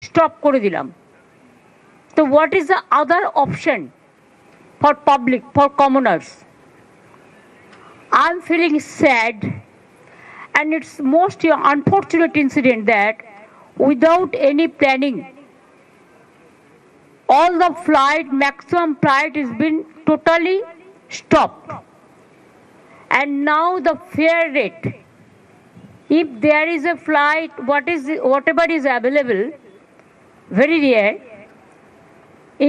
Stop করে দিলাম। তো what is the other option for public, for commoners? I am feeling sad, and it's most unfortunate incident that without any planning, all the flight, maximum flight has been totally stopped. And now the fare rate, if there is a flight, whatever is available, very rare,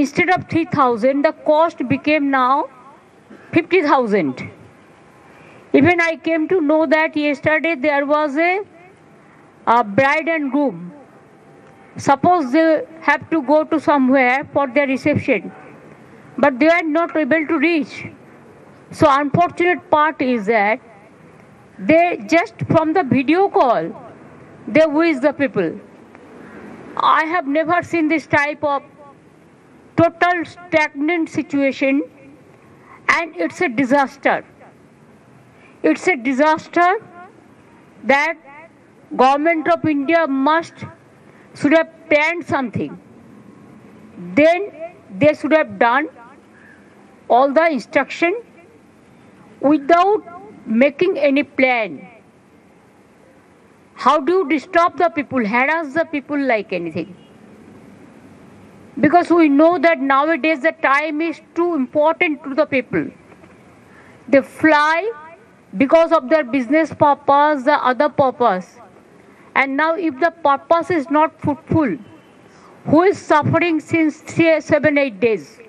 instead of 3,000, the cost became now 50,000. Even I came to know that yesterday there was a bride and groom. Suppose they have to go to somewhere for their reception, but they are not able to reach. So unfortunate part is that they just from the video call, they wish the people. I have never seen this type of total stagnant situation, and it's a disaster. It's a disaster that Government of India should have planned something. Then they should have done all the instruction without making any plan. How do you disturb the people, harass the people like anything? Because we know that nowadays the time is too important to the people. They fly because of their business purpose, the other purpose. And now if the purpose is not fruitful, who is suffering since 7-8 days?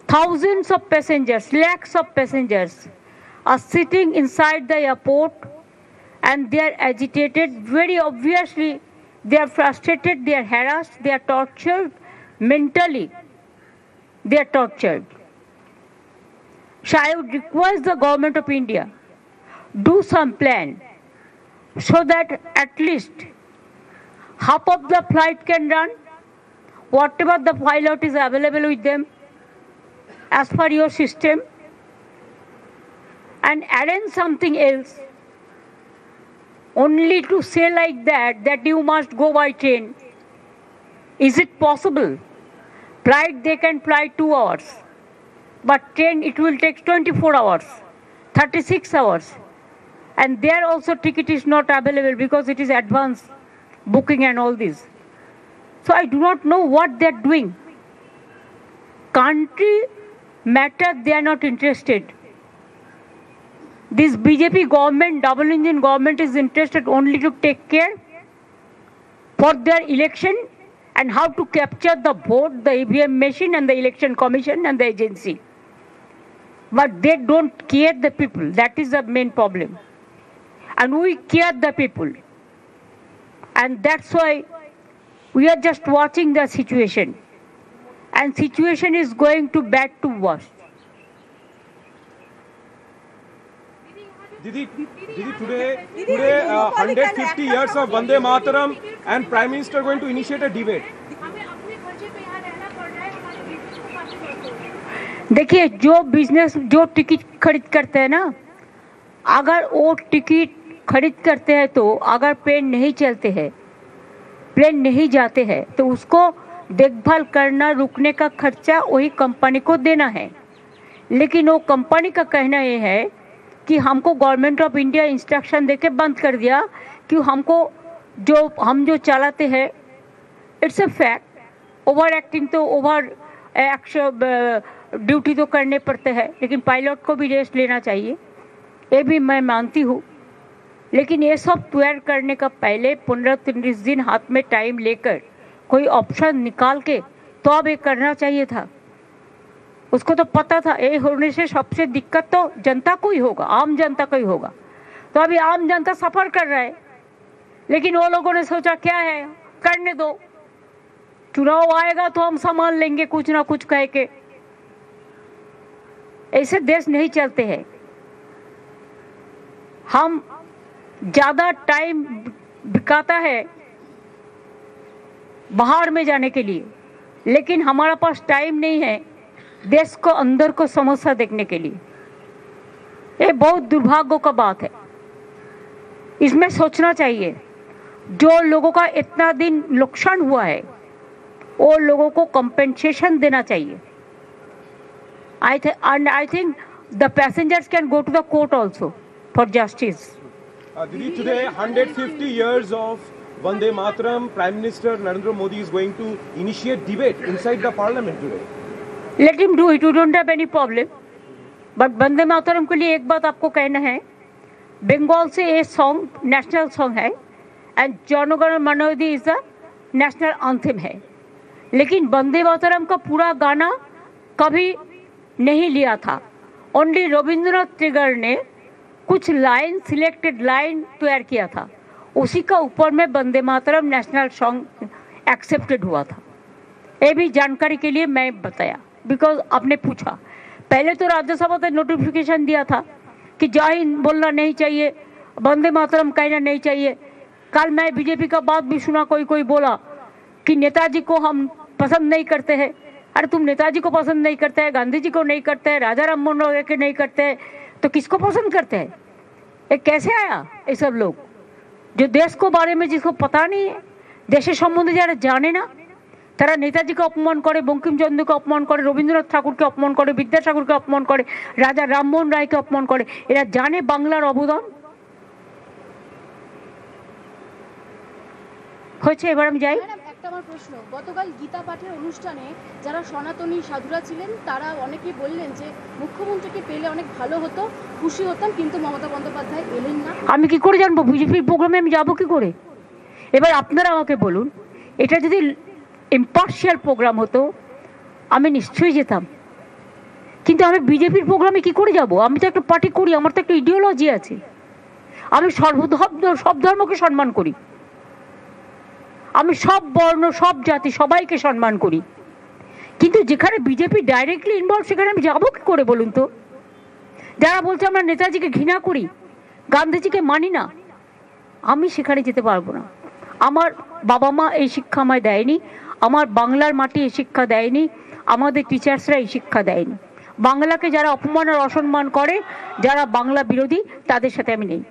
Thousands of passengers, lakhs of passengers are sitting inside the airport, and they are agitated. Very obviously, they are frustrated, they are harassed, they are tortured mentally. They are tortured. So I would request the Government of India, do some plan so that at least half of the flight can run, whatever the pilot is available with them as per your system, and arrange something else. Only to say like that you must go by train. Is it possible? Flight they can fly 2 hours. But train it will take 24 hours, 36 hours. And there also ticket is not available because it is advance booking and all this. So I do not know what they are doing. Country matter, they are not interested. This BJP government, double engine government, is interested only to take care for their election and how to capture the vote, the EVM machine and the election commission and the agency. But they don't care the people. That is the main problem. And we care the people. And that's why we are just watching the situation. And situation is going to bad to worse. Didi, today 150 years of Vande Mataram and Prime Minister going to initiate a debate. देखिए, जो ticket खरीद करते हैं ना, अगर वो ticket खरीद करते हैं तो अगर प्लेन नहीं चलते हैं, प्लेन नहीं जाते हैं, तो उसको देखभाल करना, रुकने का खर्चा वही कंपनी को देना है। लेकिन वो कंपनी का कहना ये है कि हमको गवर्नमेंट ऑफ इंडिया इंस्ट्रक्शन देके बंद कर दिया कि हम जो चलाते हैं, it's a fact. Over acting तो ओवर ड्यूटी तो करने पड़ते हैं, लेकिन पायलट को भी रेस्ट लेना चाहिए, ये भी मैं मानती हूँ। लेकिन ये सब तैयार करने का पहले 15-30 दिन हाथ में टाइम लेकर कोई ऑप्शन निकाल के तो अब ये करना चाहिए था। उसको तो पता था ये होने से सबसे दिक्कत तो जनता को ही होगा, आम जनता को ही होगा। तो अभी आम जनता सफ़र कर रहा है, लेकिन वो लोगों ने सोचा क्या है, करने दो, चुनाव आएगा तो हम संभाल लेंगे कुछ ना कुछ कह के। ऐसे देश नहीं चलते हैं। हम ज़्यादा टाइम बिकाता है बाहर में जाने के लिए, लेकिन हमारा पास टाइम नहीं है देश को अंदर को समस्या देखने के लिए। ये बहुत दुर्भाग्य का बात है, इसमें सोचना चाहिए। जो लोगों का इतना दिन नुकसान हुआ है वो लोगों को कंपेंसेशन देना चाहिए. I think the passengers can go to the court also for justice. Didi, today 150 years of Vande Mataram, Prime Minister Narendra Modi is going to initiate debate inside the parliament today. Let him do it, we don't have any problem. But Vande Mataram के लिए एक बात आपको कहना है, बंगाल से ये song national song है एंड जनगण मन इज द नेशनल एंथम है, लेकिन वंदे मातरम का पूरा गाना कभी नहीं लिया था. ओनली रविंद्रनाथ टैगोर ने कुछ लाइन सिलेक्टेड लाइन तैयार किया था, उसी का ऊपर में Vande Mataram national song accepted हुआ था. ये भी जानकारी के लिए मैं बताया, बिकॉज आपने पूछा. पहले तो राज्यसभा ने नोटिफिकेशन दिया था कि जय हिंद बोलना नहीं चाहिए, वंदे मातरम कहना नहीं चाहिए. कल मैं बीजेपी का बात भी सुना, कोई बोला कि नेताजी को हम पसंद नहीं करते हैं. अरे तुम नेताजी को पसंद नहीं करते हैं, गांधी जी को नहीं करते हैं, राजा राम मोहन राय के नहीं करते हैं, तो किसको पसंद करते हैं? ये कैसे आया ये सब लोग जो देश को बारे में जिसको पता नहीं है, देशेर सम्बन्धे যারা জানে না, তারা নেতাজিকে অপমান করে, বঙ্কিমচন্দ্রকে অপমান করে, রবীন্দ্রনাথ ঠাকুরকে অপমান করে, বিদ্যাসাগরকে অপমান করে, রাজা রামমোহন রায়কে অপমান করে. এরা জানে বাংলার অবদান হয়েছে. এবার আমি যাই. একটা আমার প্রশ্ন, গতকাল গীতা পাঠের অনুষ্ঠানে যারা সনাতনী সাধুরা ছিলেন তারা অনেকেই বললেন যে মুখ্যমন্ত্রীকে পেলে অনেক ভালো হতো, খুশি হতাম, কিন্তু মমতা বন্দ্যোপাধ্যায় এলেন না. আমি কি করে জানবো? বিজেপির প্রোগ্রামে আমি যাবো কি করে? এবার আপনারা আমাকে বলুন, এটা যদি ইম্পার্শিয়াল প্রোগ্রাম হতো আমি নিশ্চয়ই যেতাম, কিন্তু আমি বিজেপির প্রোগ্রামে কি করে যাব? আমি তো একটা পার্টি করি, আমার তো একটা ইডিওলজি আছে. আমি সব ধর্মকে সম্মান করি, আমি সব বর্ণ সব জাতি সবাইকে সম্মান করি, কিন্তু যেখানে বিজেপি ডাইরেক্টলি ইনভলভ সেখানে আমি যাবো কি করে বলুন তো? যারা বলছে আমরা নেতাজিকে ঘৃণা করি, গান্ধীজিকে মানি না, আমি সেখানে যেতে পারবো না. আমার বাবা মা এই শিক্ষা আমায় দেয়নি, আমার বাংলার মাটি এই শিক্ষা দেয়নি, আমাদের টিচার্সরা এই শিক্ষা দেয়নি. বাংলাকে যারা অপমান আর অসম্মান করে, যারা বাংলা বিরোধী, তাদের সাথে আমি নেই.